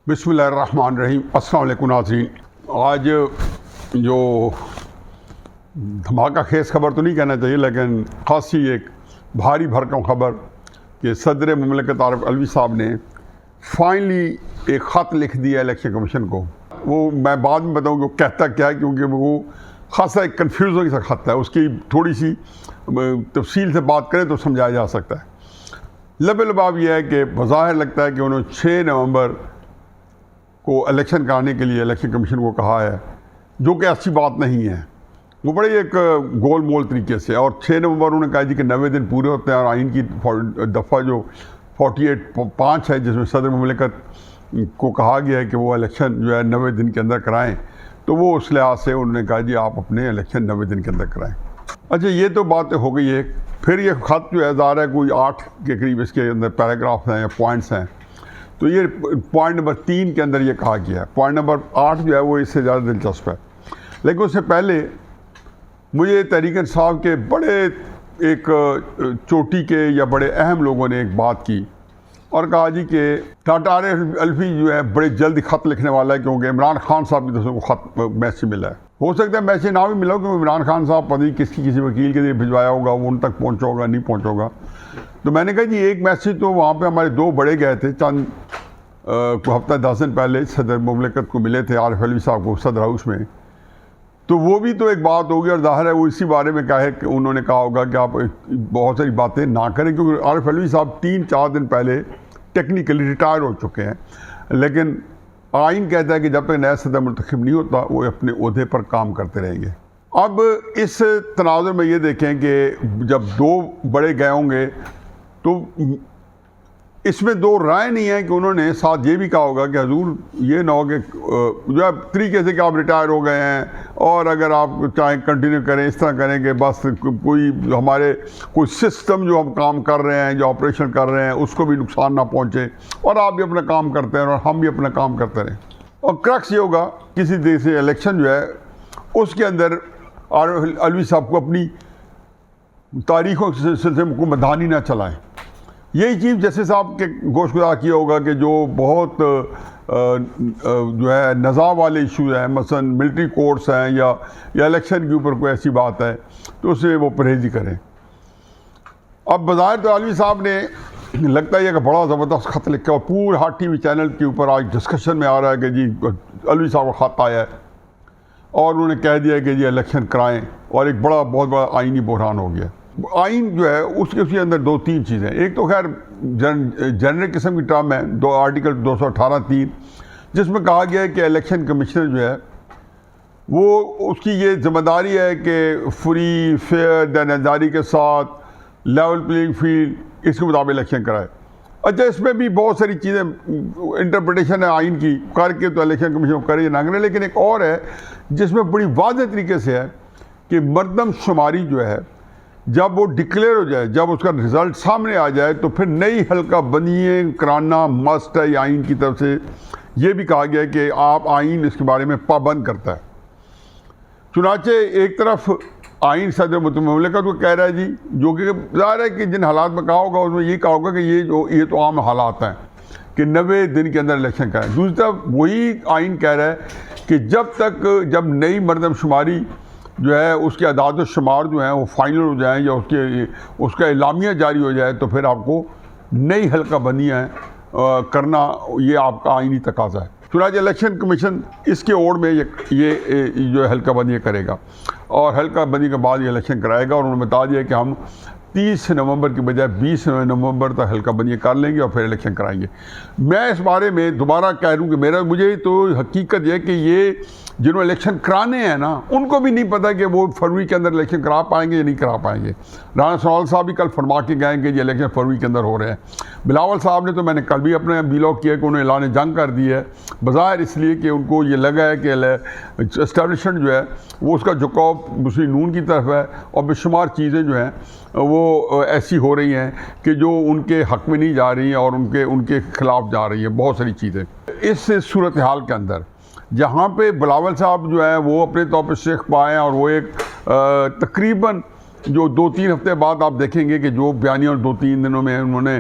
बिस्मिल्लाहिर्रहमानिर्रहीम। अस्सलाम वालेकुम नाज़रीन। आज जो धमाका खेज़ खबर तो नहीं कहना चाहिए, लेकिन ख़ासी एक भारी भरकम खबर कि सदर मुमलिकत आरिफ अलवी साहब ने फाइनली एक ख़त लिख दिया इलेक्शन कमीशन को। वो मैं बाद में बताऊँ कि वो कहता क्या है, क्योंकि वो ख़ासा एक कन्फ्यूज़िंग सा ख़त है। उसकी थोड़ी सी तफसील से बात करें तो समझाया जा सकता है। लबाब यह है कि बज़ाहिर लगता है कि उन्होंने 6 नवंबर को इलेक्शन कराने के लिए इलेक्शन कमीशन को कहा है, जो कि अच्छी बात नहीं है। वो बड़े एक गोल मोल तरीके से, और 6 नवंबर उन्होंने कहा जी कि 90 दिन पूरे होते हैं, और आइन की दफ़ा जो 48(5) है, जिसमें सदर मुमलिकत को कहा गया है कि वो इलेक्शन जो है 90 दिन के अंदर कराएं, तो वो उस लिहाज से उन्होंने कहा जी आप अपने इलेक्शन 90 दिन के अंदर कराएं। अच्छा, ये तो बात हो गई है। फिर ये ख़त जो है ज़ाहिर है कोई 8 के करीब इसके अंदर पैराग्राफ हैं या पॉइंट्स हैं। तो ये पॉइंट नंबर 3 के अंदर ये कहा गया है। पॉइंट नंबर 8 जो है वो इससे ज़्यादा दिलचस्प है। लेकिन उससे पहले मुझे तहरीक इंसाफ के बड़े एक चोटी के या बड़े अहम लोगों ने एक बात की और कहा जी कि डॉक्टर आरिफ अलवी जो है बड़े जल्द ख़त लिखने वाला है, क्योंकि इमरान खान साहब की तरफ से वो ख़त मैसेज मिला है। हो सकता है मैसेज ना भी मिला हो, क्योंकि इमरान खान साहब पता नहीं किसी वकील के लिए भिजवाया होगा, वो उन तक पहुँचा होगा नहीं पहुँचा होगा। तो मैंने कहा जी एक मैसेज तो वहाँ पे हमारे 2 बड़े गए थे, चंद हफ्ता 10 दिन पहले सदर मुमलिकत को मिले थे आरिफ अलवी साहब को सदर हाउस में। तो वो भी तो एक बात होगी, और ज़ाहिर है वो इसी बारे में कहा है कि उन्होंने कहा होगा कि आप बहुत सारी बातें ना करें, क्योंकि आरिफ अलवी साहब 3-4 दिन पहले टेक्निकली रिटायर हो चुके हैं। लेकिन आइन कहता है कि जब तक नया सदर मुंतखब नहीं होता वो अपने ओहदे पर काम करते रहेंगे। अब इस तनाज़ुर में ये देखें कि जब 2 बड़े गए होंगे तो इसमें 2 राय नहीं है कि उन्होंने साथ ये भी कहा होगा कि हजूर ये ना हो कि जो है तरीके से कि आप रिटायर हो गए हैं और अगर आप चाहें कंटिन्यू करें, इस तरह करें कि बस कोई हमारे कोई सिस्टम जो हम काम कर रहे हैं, जो ऑपरेशन कर रहे हैं, उसको भी नुकसान ना पहुँचे और आप भी अपना काम करते हैं और हम भी अपना काम करते रहें। और क्रक्स ये होगा किसी देश से इलेक्शन जो है उसके अंदर आरिफ अलवी साहब को अपनी तारीखों के सिलसिले में कोई मधानी ना चलाएं। यही चीज़ जस्टिस साहब के गोशगुजार किया होगा कि जो बहुत जो है नज़ा वाले इशूज़ हैं, मसलन मिलिट्री कोर्ट्स हैं या इलेक्शन के ऊपर कोई ऐसी बात है तो उससे वो परहेज़ी करें। अब बज़ाहिर तो अलवी साहब ने लगता है कि बड़ा ज़बरदस्त ख़त लिखा, और पूरे हर TV चैनल के ऊपर आज डिस्कशन में आ रहा है कि जी अलवी साहब का ख़त आया है और उन्होंने कह दिया कि जी इलेक्शन कराएं, और एक बहुत बड़ा आइनी बहरान हो गया। आइन जो है उसके अंदर 2-3 चीज़ें। एक तो खैर जनरल किस्म की टर्म है, आर्टिकल 218(3), जिसमें कहा गया है कि इलेक्शन कमिश्नर जो है वो उसकी ये जिम्मेदारी है कि फ्री फेयर दायरेदारी के साथ लेवल प्लेइंग फील्ड इसके मुताबिक इलेक्शन कराए। अच्छा, इसमें भी बहुत सारी चीज़ें इंटरप्रिटेशन है आइन की करके तो इलेक्शन कमीशन करे या ना करे। लेकिन एक और है जिसमें बड़ी वाज़ेह तरीके से है कि मरदमशुमारी जो है जब वो डिक्लेयर हो जाए, जब उसका रिज़ल्ट सामने आ जाए, तो फिर नई हल्का बंदियाँ कराना मस्ट है आइन की तरफ से। ये भी कहा गया है कि आप आइन इसके बारे में पाबंद करता है। चुनाचे एक तरफ आइन सदर मुमलिकत को कह रहा है जी, जो कि ज़ाहिर है कि जिन हालात में कहा होगा उसमें ये कहा होगा कि ये तो आम हालात हैं कि 90 दिन के अंदर इलेक्शन कराएं। दूसरी तरफ वही आइन कह रहा है कि जब नई मरदमशुमारी जो है उसके अदाद शुमार जो हैं वो फाइनल हो जाएं या उसका इलामिया जारी हो जाए, तो फिर आपको नई हल्का बंदियाँ करना ये आपका आइनी तकाजा है। चुनांचे इलेक्शन कमीशन इसके ओर में ये जो है हल्का बंदी करेगा, और हल्का बंदी के बाद ये इलेक्शन कराएगा। और उन्होंने बता दिया कि हम 30 नवंबर की बजाय 20 नवंबर तक हल्का बंदी कर लेंगे और फिर इलेक्शन कराएंगे। मैं इस बारे में दोबारा कह दूँ कि मुझे तो हकीकत यह कि ये जिन्होंने इलेक्शन कराने हैं ना, उनको भी नहीं पता कि वो फरवरी के अंदर इलेक्शन करा पाएंगे या नहीं करा पाएंगे। राना सवाल साहब भी कल फरमा के गए कि ये इलेक्शन फरवरी के अंदर हो रहे हैं। बिलावल साहब ने तो मैंने कल भी अपने ब्लॉग किया कि उन्होंने ऐलान जंग कर दी है, बज़ाहिर इसलिए कि उनको ये लगा है कि इस्टेब्लिशमेंट जो है वो उसका झुकाव मुस्लिम नून की तरफ है, और बेशुमार चीज़ें जो हैं वो ऐसी हो रही हैं कि जो उनके हक़ में नहीं जा रही हैं और उनके ख़िलाफ़ जा रही हैं बहुत सारी चीज़ें। इस सूरत हाल के अंदर जहाँ पे बिलावल साहब जो है वो अपने तौर पर शेख पाए और वो एक तकरीबन जो 2-3 हफ्ते बाद आप देखेंगे कि जो बयानी और 2-3 दिनों में उन्होंने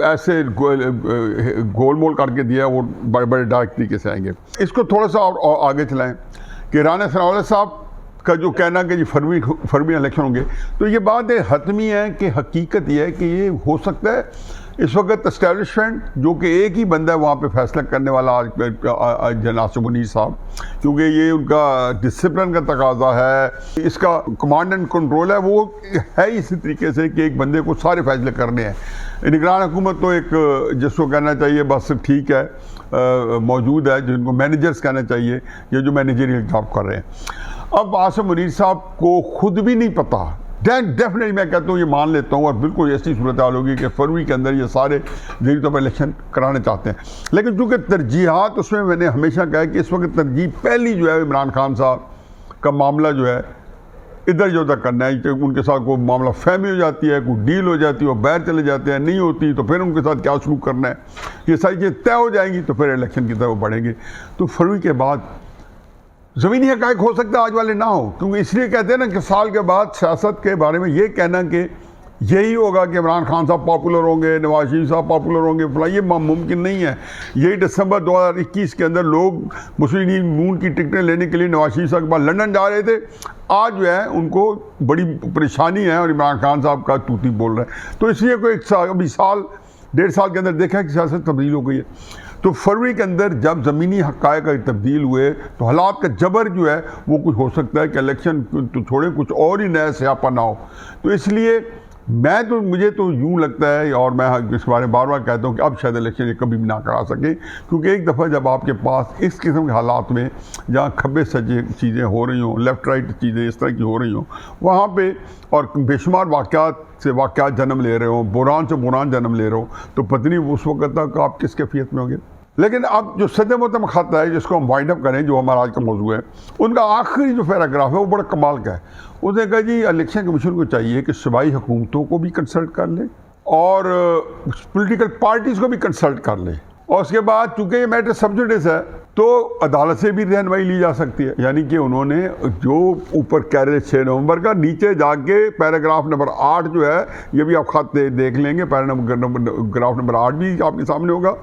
ऐसे गोलमोल करके दिया, वो बड़े बड़े डार्क तरीके से आएंगे। इसको थोड़ा सा और आगे चलाएं कि राना सनाउल्लाह साहब का जो कहना कि जी फरवरी इलेक्शन होंगे, तो ये बात हतमी है कि हकीकत ये है कि ये हो सकता है इस वक्त एस्टेब्लिशमेंट जो कि एक ही बंदा है वहाँ पे फैसला करने वाला आज जनाब मुनीर साहब, क्योंकि ये उनका डिसिप्लिन का तकाजा है, इसका कमांड एंड कंट्रोल है, वो है इसी तरीके से कि एक बंदे को सारे फैसले करने हैं। निगरान हुकूमत तो एक जिसको कहना चाहिए बस ठीक है मौजूद है, जिनको मैनेजर्स कहना चाहिए, ये जो मैनेजरियल जॉब कर रहे हैं। अब आसिम मुनीर साहब को खुद भी नहीं पता, डेफिनेटली मैं कहता हूँ, ये मान लेता हूँ, और बिल्कुल ऐसी सूरत हाल होगी कि फरवरी के अंदर ये सारे ज़रूरी तौर पर इलेक्शन कराने चाहते हैं। लेकिन चूँकि तरजीहात उसमें मैंने हमेशा कहा कि इस वक्त तरजीह पहली जो है इमरान खान साहब का मामला जो है इधर जो उधर करना है, उनके साथ कोई मामला फहमी हो जाती है, कोई डील हो जाती है, वो बाहर चले जाते हैं, नहीं होती तो फिर उनके साथ क्या सलूक करना है, ये सारी चीज़ें तय हो जाएंगी तो फिर इलेक्शन की तरफ बढ़ेंगे। तो फरवरी के बाद ज़मीनी हक़ाइक़ हो सकता है आज वाले ना हो, क्योंकि इसलिए कहते हैं ना कि साल के बाद सियासत के बारे में ये कहना कि यही होगा कि इमरान खान साहब पॉपुलर होंगे, नवाज शरीफ साहब पॉपुलर होंगे, फला, ये मुमकिन नहीं है। यही दिसंबर 2021 के अंदर लोग मुस्लिम लीग नून की टिकटें लेने के लिए नवाज शरीफ साहब के पास लंदन जा रहे थे, आज जो है उनको बड़ी परेशानी है और इमरान खान साहब का तूती बोल रहे हैं। तो इसलिए कोई अभी साल 1.5 साल के अंदर देखा कि सियासत तब्दील हो गई है। तो फरवरी के अंदर जब ज़मीनी हक़ाइक़ का तब्दील हुए तो हालात का जबर जो है वो कुछ हो सकता है कि इलेक्शन तो छोड़े कुछ और ही नया स्यापा ना हो। तो इसलिए मुझे तो यूँ लगता है, और मैं इस बारे में बार बार कहता हूँ कि अब शायद इलेक्शन ये कभी भी ना करा सके, क्योंकि एक दफ़ा जब आपके पास इस किस्म के हालात में जहाँ खब्बे सज्जे चीज़ें हो रही हों, लेफ़्ट राइट चीज़ें इस तरह की हो रही हों, वहाँ पे और बेशुमार वाक़यात से वाक़यात जन्म ले रहे हों, बुरान से बुरान जन्म ले रहे हो, तो पता नहीं उस वक्त तक आप किस कैफियत में होंगे। लेकिन अब जो सदर-ए-मोहतरम ख़त है जिसको हम वाइंड अप करें, जो हमारा आज का मौजू है, उनका आखिरी जो पैराग्राफ है वो बड़ा कमाल का है। उसने कहा जी इलेक्शन कमीशन को चाहिए कि सूबाई हुकूमतों को भी कंसल्ट कर ले और पॉलिटिकल पार्टीज़ को भी कंसल्ट कर ले, और उसके बाद चूँकि ये मैटर सब जुडिस है तो अदालत से भी रहनुमाई ली जा सकती है। यानी कि उन्होंने जो ऊपर कह रहे 6 नवंबर का, नीचे जाके पैराग्राफ नंबर 8 जो है, ये भी आप ख़त देख लेंगे, पैराग्राफ नंबर 8 भी आपके सामने होगा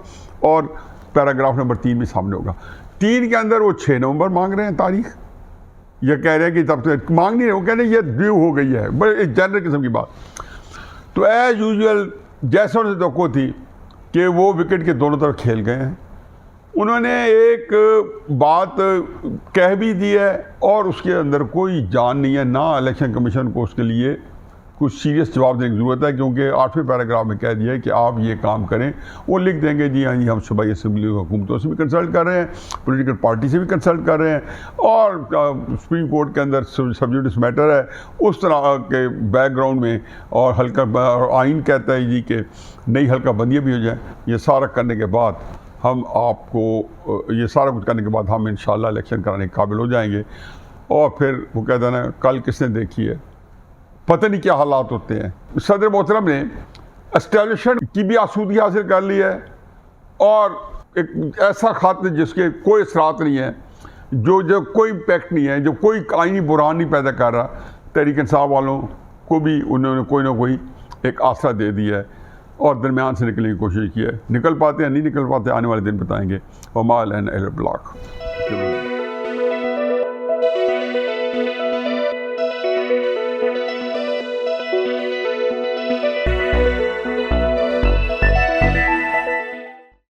और पैराग्राफ नंबर 3 भी सामने होगा। 3 के अंदर वो 6 नवंबर मांग रहे हैं तारीख, ये कह रहे हैं कि तब से मांग नहीं रहे, वो कह रहे हैं ये ड्यू हो गई है, बड़े एक जनरल किस्म की बात। तो एज यूजुअल जैसा उनसे तवक्को थी कि वो विकेट के दोनों तरफ खेल गए हैं। उन्होंने एक बात कह भी दी है और उसके अंदर कोई जान नहीं है, ना इलेक्शन कमीशन को उसके लिए कुछ सीरियस जवाब देने की ज़रूरत है, क्योंकि 8वें पैराग्राफ में कह दिया है कि आप ये काम करें। वो लिख देंगे जी हाँ जी हम सूबाई असम्बली हुकूमतों से भी कंसल्ट कर रहे हैं, पॉलिटिकल पार्टी से भी कंसल्ट कर रहे हैं, और सुप्रीम कोर्ट के अंदर सब जुडिस मैटर है उस तरह के बैकग्राउंड में, और हल्का आइन कहता है जी कि नई हल्का बंदियाँ भी हो जाए। ये सारा करने के बाद हम आपको, ये सारा कुछ करने के बाद हम इंशाल्लाह इलेक्शन कराने के काबिल हो जाएंगे। और फिर वो कहता है ना, कल किसने देखी है, पता नहीं क्या हालात होते हैं। सदर मोहतरम ने एस्टेब्लिशमेंट की भी आसूदगी हासिल कर ली है, और एक ऐसा ख़त जिसके कोई असरात नहीं है, जो कोई इम्पैक्ट नहीं है, जो कोई आईनी बुरहान नहीं पैदा कर रहा, तहरीक इंसाफ वालों को भी उन्होंने कोई ना कोई एक आसरा दे दिया है और दरमियान से निकलने की कोशिश की है। निकल पाते हैं नहीं निकल पाते, आने वाले दिन बताएंगे। वमाल एन एल ब्लॉक।